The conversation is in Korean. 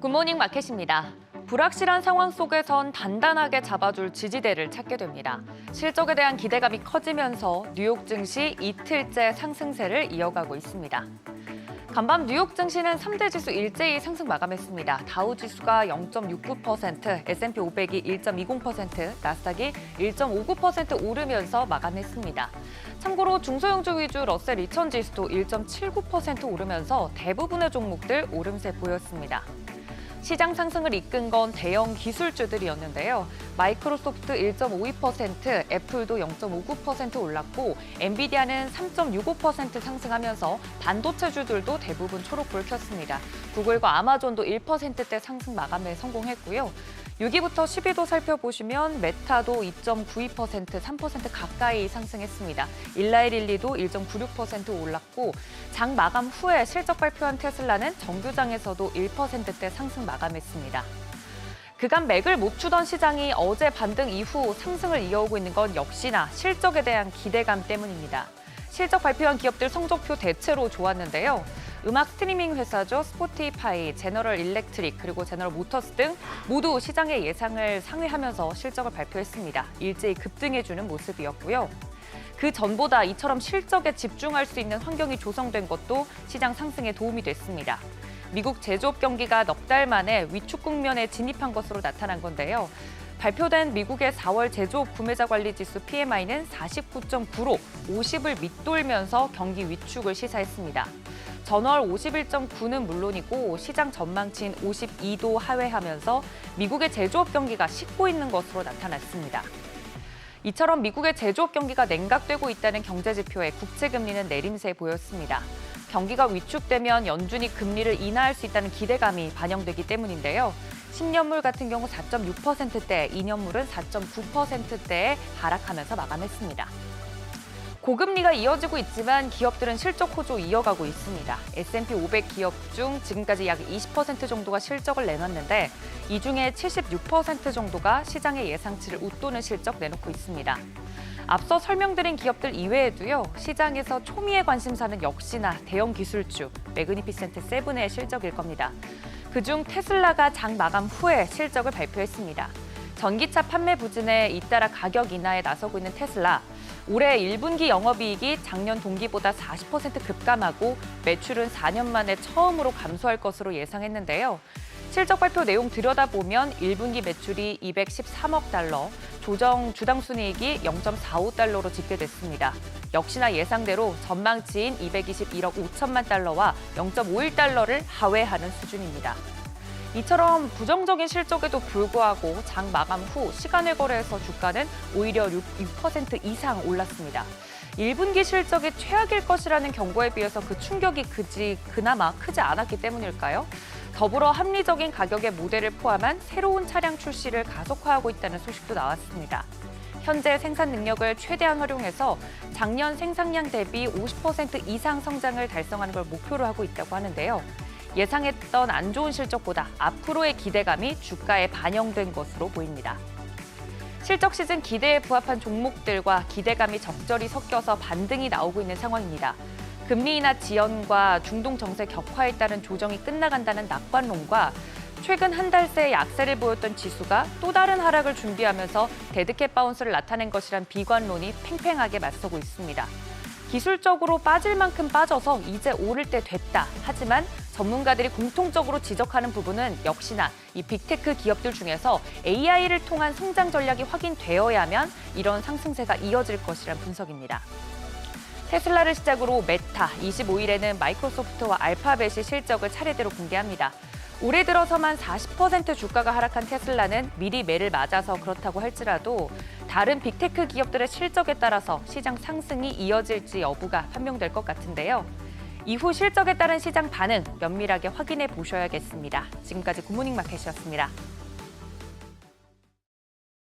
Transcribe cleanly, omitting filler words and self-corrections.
굿모닝 마켓입니다. 불확실한 상황 속에선 단단하게 잡아줄 지지대를 찾게 됩니다. 실적에 대한 기대감이 커지면서 뉴욕 증시 이틀째 상승세를 이어가고 있습니다. 간밤 뉴욕 증시는 3대 지수 일제히 상승 마감했습니다. 다우 지수가 0.69%, S&P 500이 1.20%, 나스닥이 1.59% 오르면서 마감했습니다. 참고로 중소형주 위주 러셀 2000 지수도 1.79% 오르면서 대부분의 종목들 오름세 보였습니다. 시장 상승을 이끈 건 대형 기술주들이었는데요. 마이크로소프트 1.52%, 애플도 0.59% 올랐고 엔비디아는 3.65% 상승하면서 반도체주들도 대부분 초록불 켰습니다. 구글과 아마존도 1%대 상승 마감에 성공했고요. 6위부터 10위도 살펴보시면 메타도 2.92%, 3% 가까이 상승했습니다. 일라이릴리도 1.96% 올랐고 장 마감 후에 실적 발표한 테슬라는 정규장에서도 1%대 상승 마감했습니다. 그간 맥을 못 추던 시장이 어제 반등 이후 상승을 이어오고 있는 건 역시나 실적에 대한 기대감 때문입니다. 실적 발표한 기업들 성적표 대체로 좋았는데요. 음악 스트리밍 회사죠. 스포티파이, 제너럴 일렉트릭, 그리고 제너럴 모터스 등 모두 시장의 예상을 상회하면서 실적을 발표했습니다. 일제히 급등해주는 모습이었고요. 그 전보다 이처럼 실적에 집중할 수 있는 환경이 조성된 것도 시장 상승에 도움이 됐습니다. 미국 제조업 경기가 넉 달 만에 위축 국면에 진입한 것으로 나타난 건데요. 발표된 미국의 4월 제조업 구매자 관리 지수 PMI는 49.9로 50을 밑돌면서 경기 위축을 시사했습니다. 전월 51.9는 물론이고 시장 전망치인 52도 하회하면서 미국의 제조업 경기가 식고 있는 것으로 나타났습니다. 이처럼 미국의 제조업 경기가 냉각되고 있다는 경제 지표에 국채 금리는 내림세 보였습니다. 경기가 위축되면 연준이 금리를 인하할 수 있다는 기대감이 반영되기 때문인데요. 10년물 같은 경우 4.6%대, 2년물은 4.9%대에 하락하면서 마감했습니다. 고금리가 이어지고 있지만 기업들은 실적 호조 이어가고 있습니다. S&P 500 기업 중 지금까지 약 20% 정도가 실적을 내놨는데 이 중에 76% 정도가 시장의 예상치를 웃도는 실적 내놓고 있습니다. 앞서 설명드린 기업들 이외에도요. 시장에서 초미의 관심사는 역시나 대형 기술주, 매그니피센트 세븐의 실적일 겁니다. 그중 테슬라가 장 마감 후에 실적을 발표했습니다. 전기차 판매 부진에 잇따라 가격 인하에 나서고 있는 테슬라. 올해 1분기 영업이익이 작년 동기보다 40% 급감하고 매출은 4년 만에 처음으로 감소할 것으로 예상했는데요. 실적 발표 내용 들여다보면 1분기 매출이 213억 달러, 조정 주당 순이익이 0.45달러로 집계됐습니다. 역시나 예상대로 전망치인 221억 5천만 달러와 0.51달러를 하회하는 수준입니다. 이처럼 부정적인 실적에도 불구하고 장 마감 후 시간을 거래해서 주가는 오히려 6% 이상 올랐습니다. 1분기 실적이 최악일 것이라는 경고에 비해서 그 충격이 그나마 크지 않았기 때문일까요? 더불어 합리적인 가격의 모델을 포함한 새로운 차량 출시를 가속화하고 있다는 소식도 나왔습니다. 현재 생산 능력을 최대한 활용해서 작년 생산량 대비 50% 이상 성장을 달성하는 걸 목표로 하고 있다고 하는데요. 예상했던 안 좋은 실적보다 앞으로의 기대감이 주가에 반영된 것으로 보입니다. 실적 시즌 기대에 부합한 종목들과 기대감이 적절히 섞여서 반등이 나오고 있는 상황입니다. 금리 인하 지연과 중동 정세 격화에 따른 조정이 끝나간다는 낙관론과 최근 한 달 새 약세를 보였던 지수가 또 다른 하락을 준비하면서 데드캣 바운스를 나타낸 것이란 비관론이 팽팽하게 맞서고 있습니다. 기술적으로 빠질 만큼 빠져서 이제 오를 때 됐다. 하지만 전문가들이 공통적으로 지적하는 부분은 역시나 이 빅테크 기업들 중에서 AI를 통한 성장 전략이 확인되어야만 이런 상승세가 이어질 것이란 분석입니다. 테슬라를 시작으로 메타, 25일에는 마이크로소프트와 알파벳이 실적을 차례대로 공개합니다. 올해 들어서만 40% 주가가 하락한 테슬라는 미리 매를 맞아서 그렇다고 할지라도 다른 빅테크 기업들의 실적에 따라서 시장 상승이 이어질지 여부가 판명될 것 같은데요. 이후 실적에 따른 시장 반응 면밀하게 확인해 보셔야겠습니다. 지금까지 굿모닝 마켓이었습니다.